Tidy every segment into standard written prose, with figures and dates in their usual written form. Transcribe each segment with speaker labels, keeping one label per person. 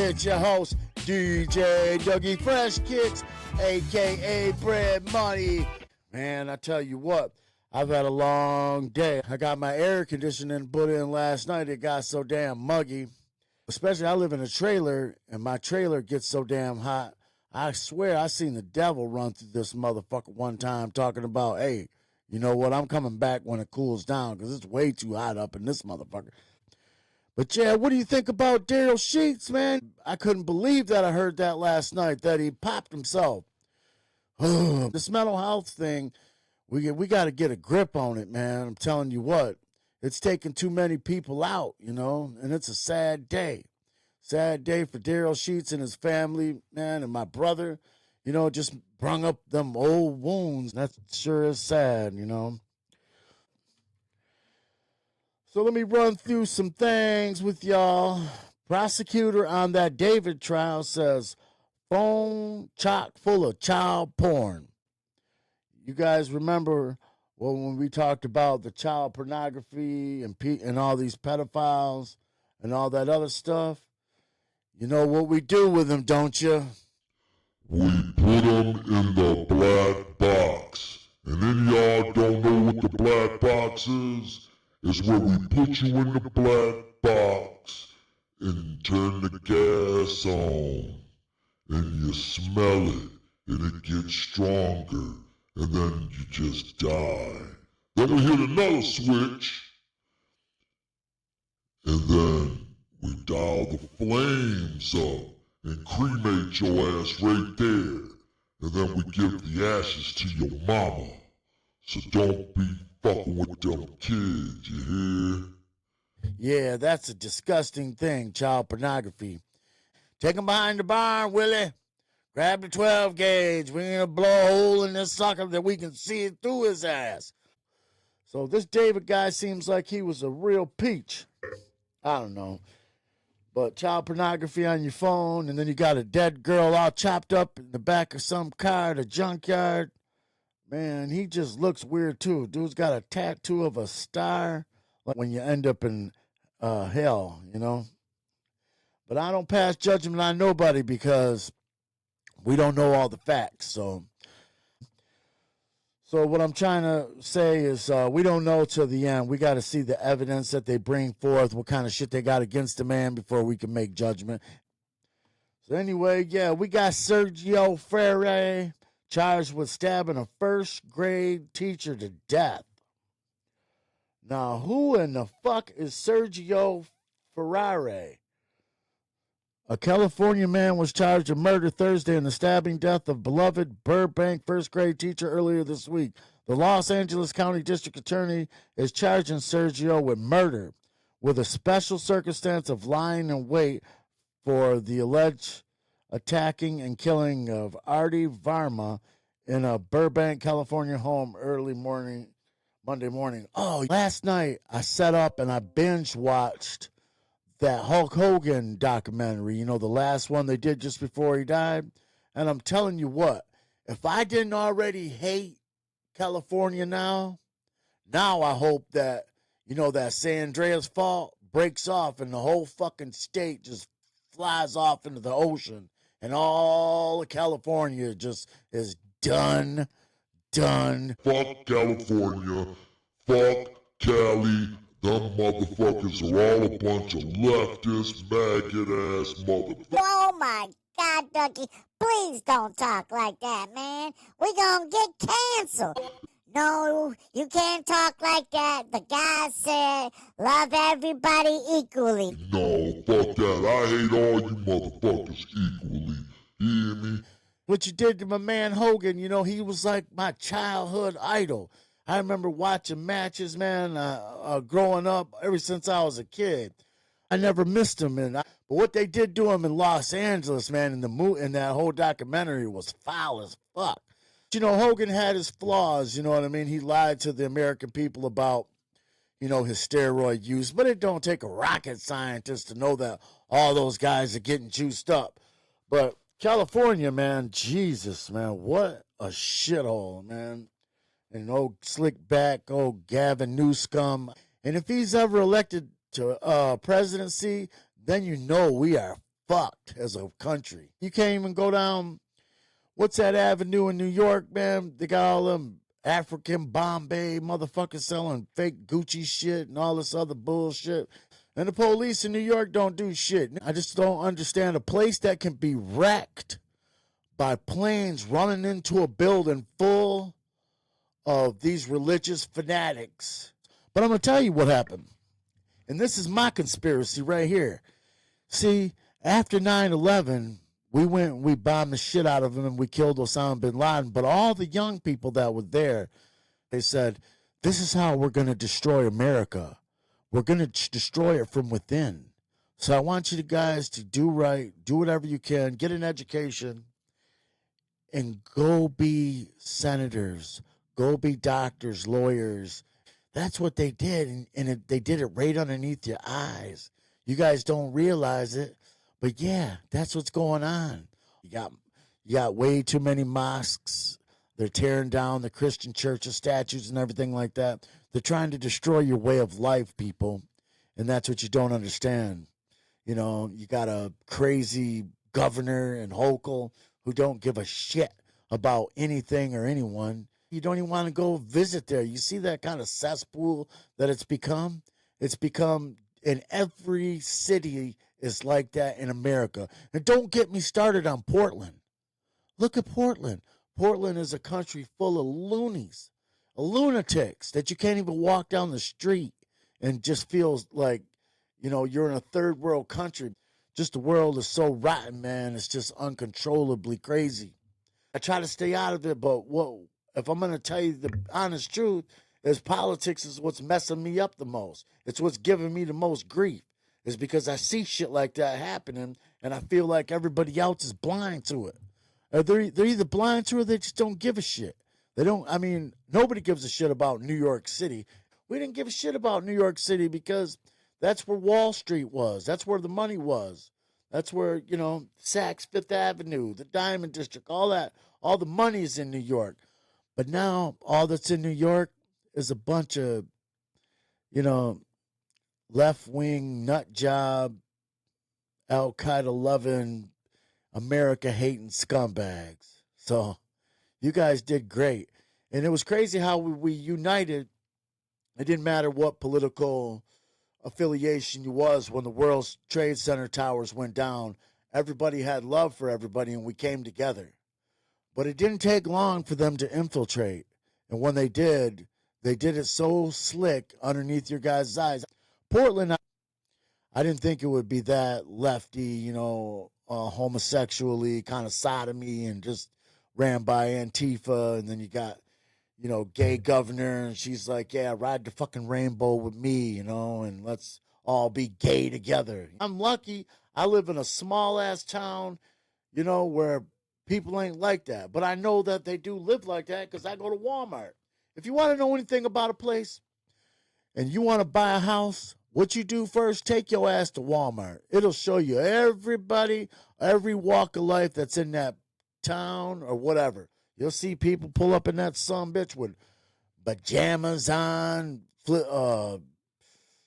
Speaker 1: It's your host, DJ Dougie Fresh Kicks, aka Bread Money. Man, I tell you what, I've had a long day. I got my air conditioning put in last night. It got so damn muggy. Especially I live in a trailer, and my trailer gets so damn hot. I swear I seen the devil run through this motherfucker one time talking about, hey, you know what, I'm coming back when it cools down because it's way too hot up in this motherfucker. But yeah, what do you think about Daryl Sheets, man? I couldn't believe that I heard that last night, that he popped himself. This mental health thing, we got to get a grip on it, man. I'm telling you what, it's taking too many people out, you know, and it's a sad day. Sad day for Daryl Sheets and his family, man, and my brother, you know, just brung up them old wounds. That sure is sad, you know. So let me run through some things with y'all. Prosecutor on that David trial says phone chock full of child porn. You guys remember when we talked about the child pornography and all these pedophiles and all that other stuff? You know what we do with them, don't you?
Speaker 2: We put them in the black box. And then y'all don't know what the black box is? It's where we put you in the black box and turn the gas on. And you smell it, and it gets stronger, and then you just die. Then we hit another switch, and then we dial the flames up and cremate your ass right there. And then we give the ashes to your mama. So don't be fucking with them kids, you hear?
Speaker 1: Yeah, that's a disgusting thing, child pornography. Take him behind the barn, Willie. Grab the 12 gauge. We're going to blow a hole in this sucker that we can see it through his ass. So this David guy seems like he was a real peach. I don't know. But child pornography on your phone, and then you got a dead girl all chopped up in the back of some car at a junkyard. Man, he just looks weird too. Dude's got a tattoo of a star, like when you end up in hell, you know. But I don't pass judgment on nobody because we don't know all the facts. So what I'm trying to say is we don't know till the end. We got to see the evidence that they bring forth, what kind of shit they got against the man before we can make judgment. So anyway, yeah, we got Sergio Freire charged with stabbing a first grade teacher to death. Now, who in the fuck is Sergio Freire? A California man was charged with murder Thursday in the stabbing death of beloved Burbank first grade teacher earlier this week. The Los Angeles County District Attorney is charging Sergio with murder, with a special circumstance of lying in wait for the alleged attacking and killing of Artie Varma in a Burbank, California home early Monday morning. Oh, last night I sat up and I binge watched that Hulk Hogan documentary, you know, the last one they did just before he died. And I'm telling you what, if I didn't already hate California now I hope that, you know, that San Andreas fault breaks off and the whole fucking state just flies off into the ocean and all of California just is done.
Speaker 2: Fuck California. Fuck Cali. Them motherfuckers are all a bunch of leftist, maggot-ass motherfuckers.
Speaker 3: Oh my God, Ducky, please don't talk like that, man. We gonna get canceled. No, you can't talk like that. The guy said, love everybody equally.
Speaker 2: No, fuck that. I hate all you motherfuckers equally. You hear me?
Speaker 1: What you did to my man Hogan, you know, he was like my childhood idol. I remember watching matches, man, growing up ever since I was a kid. I never missed him. But what they did to him in Los Angeles, man, in that whole documentary was foul as fuck. You know, Hogan had his flaws, you know what I mean? He lied to the American people about, you know, his steroid use. But it don't take a rocket scientist to know that all those guys are getting juiced up. But California, man, Jesus, man, what a shithole, man. And old slick back, old Gavin Newscomb. And if he's ever elected to presidency, then you know we are fucked as a country. You can't even go down, what's that avenue in New York, man? They got all them African Bombay motherfuckers selling fake Gucci shit and all this other bullshit. And the police in New York don't do shit. I just don't understand a place that can be wrecked by planes running into a building full of these religious fanatics. But I'm going to tell you what happened. And this is my conspiracy right here. See, after 9/11, we bombed the shit out of them and we killed Osama bin Laden. But all the young people that were there, they said, this is how we're going to destroy America. We're going to destroy it from within. So I want you guys to do right, do whatever you can, get an education, and go be senators, go be doctors, lawyers. That's what they did, and they did it right underneath your eyes. You guys don't realize it, but yeah, that's what's going on. You got way too many mosques. They're tearing down the Christian churches, statues, and everything like that. They're trying to destroy your way of life, people, and that's what you don't understand. You know, you got a crazy governor in Hogan who don't give a shit about anything or anyone. You don't even want to go visit there. You see that kind of cesspool that it's become? It's become, in every city is like that in America. And don't get me started on Portland. Look at Portland. Portland is a country full of loonies, lunatics that you can't even walk down the street and just feels like, you know, you're in a third world country. Just the world is so rotten, man. It's just uncontrollably crazy. I try to stay out of it, but if I'm going to tell you the honest truth, is politics is what's messing me up the most. It's what's giving me the most grief. Is because I see shit like that happening, and I feel like everybody else is blind to it. They're either blind to it or they just don't give a shit. They don't, I mean, nobody gives a shit about New York City. We didn't give a shit about New York City because that's where Wall Street was. That's where the money was. That's where, you know, Saks Fifth Avenue, the Diamond District, all that. All the money is in New York. But now all that's in New York is a bunch of, you know, left-wing nut job, Al-Qaeda loving, America hating scumbags. So you guys did great. And it was crazy how we united. It didn't matter what political affiliation you was when the World Trade Center towers went down. Everybody had love for everybody and we came together. But it didn't take long for them to infiltrate. And when they did it so slick underneath your guys' eyes. Portland, I didn't think it would be that lefty, you know, homosexually, kind of sodomy, and just ran by Antifa. And then you got, you know, gay governor, and she's like, yeah, ride the fucking rainbow with me, you know, and let's all be gay together. I'm lucky. I live in a small-ass town, you know, where people ain't like that. But I know that they do live like that because I go to Walmart. If you want to know anything about a place and you want to buy a house, what you do first, take your ass to Walmart. It'll show you everybody, every walk of life that's in that town or whatever. You'll see people pull up in that sumbitch with pajamas on,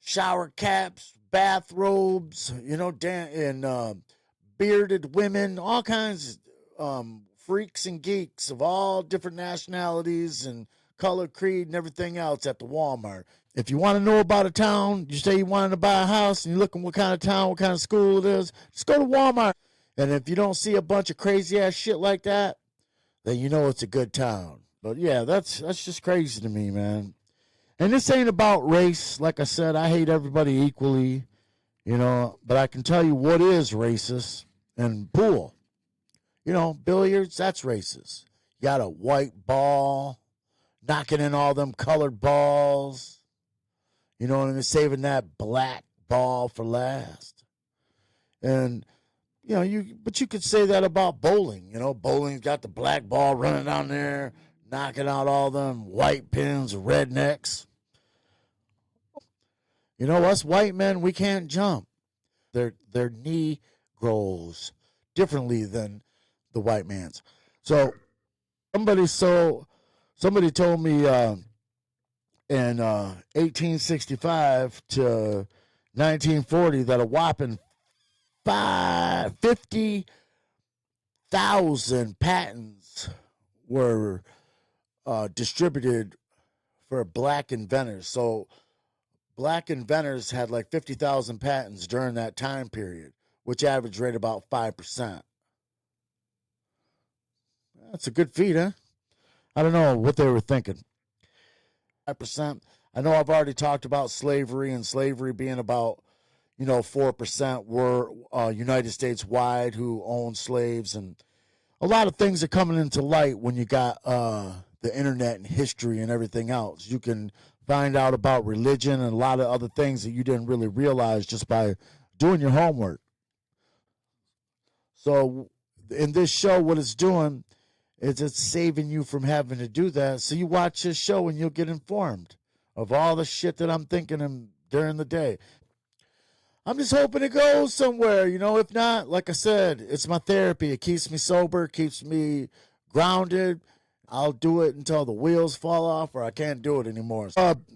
Speaker 1: shower caps, bathrobes, you know, and bearded women, all kinds of freaks and geeks of all different nationalities and color, creed, and everything else at the Walmart. If you want to know about a town, you say you wanted to buy a house and you're looking what kind of town, what kind of school it is, just go to Walmart. And if you don't see a bunch of crazy ass shit like that, then you know it's a good town. But yeah, that's just crazy to me, man. And this ain't about race. Like I said, I hate everybody equally, you know, but I can tell you what is racist. And pool, you know, billiards, that's racist. You got a white ball, knocking in all them colored balls. You know what I mean? Saving that black ball for last. And, you know, but you could say that about bowling. You know, bowling's got the black ball running down there, knocking out all them white pins, rednecks. You know, us white men, we can't jump. Their knee grows differently than the white man's. So somebody told me in 1865 to 1940 that a whopping 5 50,000 patents were distributed for black inventors. So black inventors had like 50,000 patents during that time period, which average rate about 5%. That's a good feat, huh? I don't know what they were thinking. 5%. I know I've already talked about slavery and slavery being about 4% were United States wide who owned slaves, and a lot of things are coming into light when you got the internet and history and everything else. You can find out about religion and a lot of other things that you didn't really realize just by doing your homework. So in this show, what it's doing is it's saving you from having to do that. So you watch this show and you'll get informed of all the shit that I'm thinking during the day. I'm just hoping it goes somewhere, If not, like I said, it's my therapy. It keeps me sober, keeps me grounded. I'll do it until the wheels fall off or I can't do it anymore.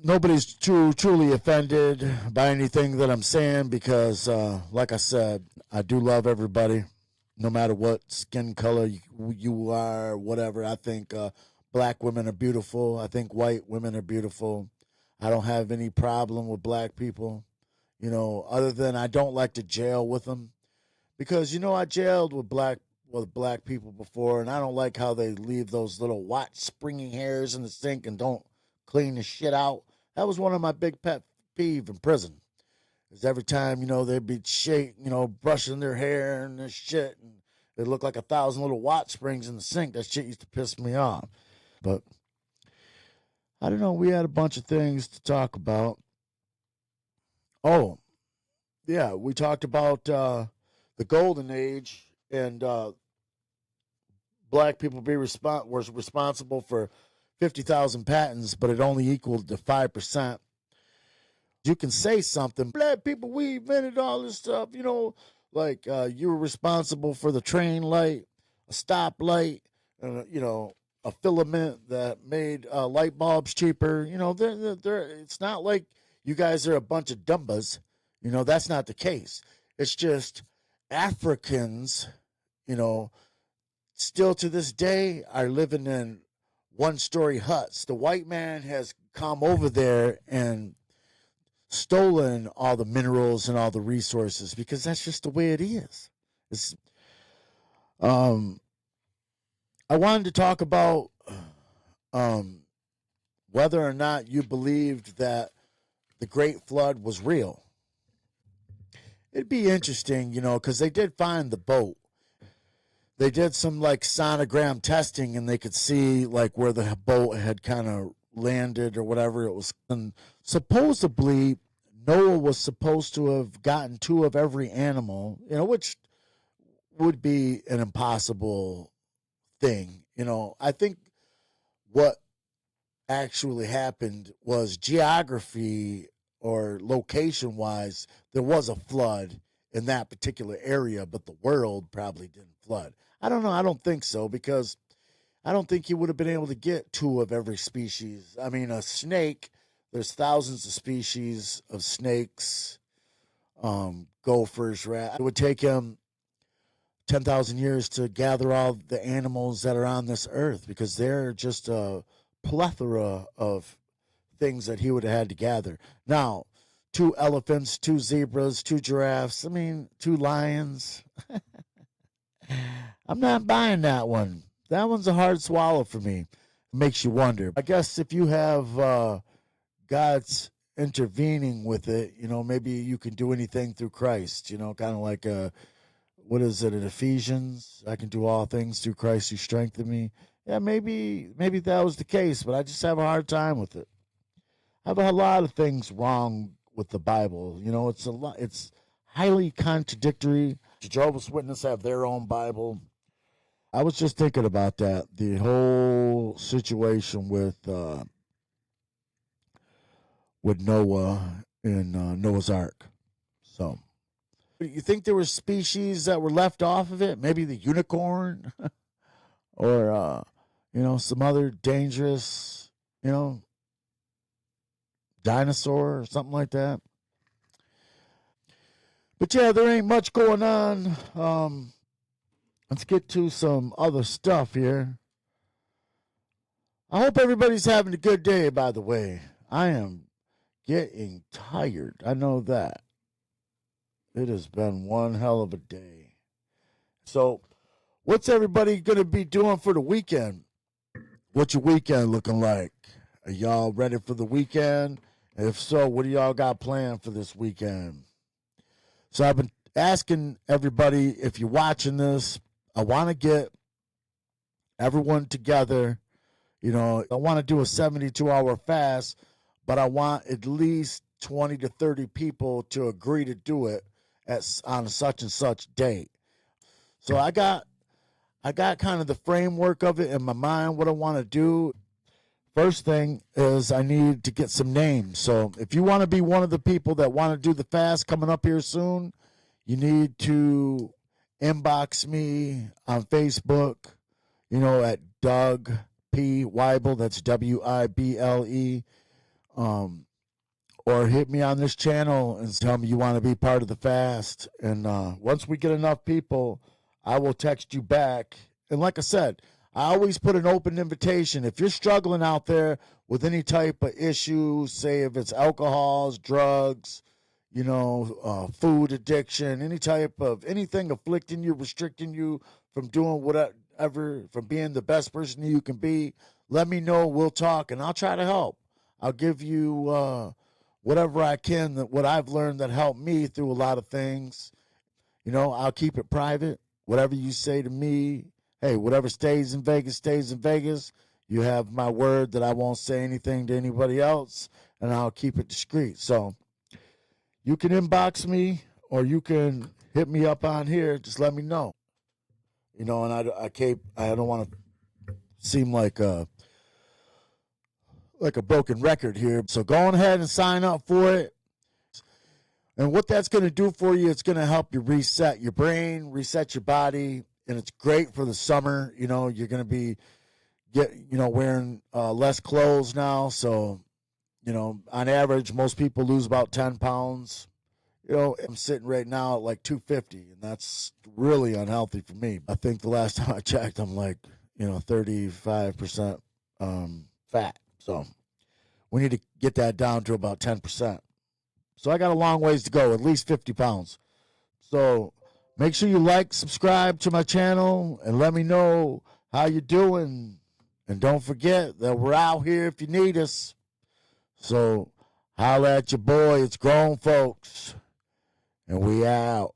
Speaker 1: Nobody's truly offended by anything that I'm saying because, like I said, I do love everybody, no matter what skin color you are, whatever. I think black women are beautiful. I think white women are beautiful. I don't have any problem with black people. Other than I don't like to jail with them because, I jailed with black people before, and I don't like how they leave those little white springy hairs in the sink and don't clean the shit out. That was one of my big pet peeve in prison. Is every time, they'd be brushing their hair and this shit, and it looked like 1,000 little white springs in the sink. That shit used to piss me off. But I don't know. We had a bunch of things to talk about. Oh, yeah, we talked about the golden age and black people was responsible for 50,000 patents, but it only equaled to 5%. You can say something, black people, we invented all this stuff, like you were responsible for the train light, a stoplight, a filament that made light bulbs cheaper. It's not like you guys are a bunch of dumbas. That's not the case. It's just Africans, still to this day are living in one-story huts. The white man has come over there and stolen all the minerals and all the resources because that's just the way it is. I wanted to talk about whether or not you believed that the Great Flood was real. It'd be interesting, because they did find the boat. They did some sonogram testing and they could see where the boat had kind of landed or whatever it was. And supposedly Noah was supposed to have gotten 2 of every animal, which would be an impossible thing. I think what actually happened was geography or location wise, there was a flood in that particular area, but the world probably didn't flood. I don't know. I don't think so because I don't think you would have been able to get 2 of every species. I mean, a snake, there's thousands of species of snakes, gophers, rats. It would take him 10,000 years to gather all the animals that are on this earth because they're just a plethora of things that he would have had to gather. Now, 2 elephants, 2 zebras, 2 giraffes, 2 lions. I'm not buying that one. That one's a hard swallow for me. It makes you wonder. I guess if you have God's intervening with it, maybe you can do anything through Christ, kind of like what is it in Ephesians? I can do all things through Christ who strengthened me. Yeah, maybe that was the case, but I just have a hard time with it. I have a lot of things wrong with the Bible. It's highly contradictory. Jehovah's Witnesses have their own Bible. I was just thinking about that, the whole situation with Noah in Noah's Ark. So, you think there were species that were left off of it? Maybe the unicorn, or some other dangerous, dinosaur or something like that. But yeah, there ain't much going on. Let's get to some other stuff here. I hope everybody's having a good day, by the way. I am getting tired. I know that. It has been one hell of a day. So, what's everybody going to be doing for the weekend? What's your weekend looking like? Are y'all ready for the weekend? If so, what do y'all got planned for this weekend? So, I've been asking everybody, if you're watching this, I want to get everyone together. You know, I want to do a 72-hour fast, but I want at least 20 to 30 people to agree to do it on such and such date. So I got kind of the framework of it in my mind, what I want to do. First thing is I need to get some names. So if you want to be one of the people that want to do the fast coming up here soon, you need to inbox me on Facebook, at Doug P. Weibel, that's Wible, or hit me on this channel and tell me you want to be part of the fast. And once we get enough people, I will text you back. And like I said, I always put an open invitation. If you're struggling out there with any type of issue, say if it's alcohols, drugs, food addiction, anything afflicting you, restricting you from doing whatever, from being the best person you can be, let me know. We'll talk, and I'll try to help. I'll give you whatever I can, what I've learned that helped me through a lot of things. I'll keep it private. Whatever you say to me, hey, whatever stays in Vegas, stays in Vegas. You have my word that I won't say anything to anybody else, and I'll keep it discreet. So you can inbox me or you can hit me up on here. Just let me know. And I don't want to seem like a broken record here. So go on ahead and sign up for it. And what that's going to do for you, it's going to help you reset your brain, reset your body, and it's great for the summer. You're going to be wearing less clothes now. So, on average, most people lose about 10 pounds. I'm sitting right now at like 250, and that's really unhealthy for me. I think the last time I checked, I'm like, 35% fat. So we need to get that down to about 10%. So I got a long ways to go, at least 50 pounds. So make sure you like, subscribe to my channel, and let me know how you're doing. And don't forget that we're out here if you need us. So holla at your boy. It's Grown Folks. And we out.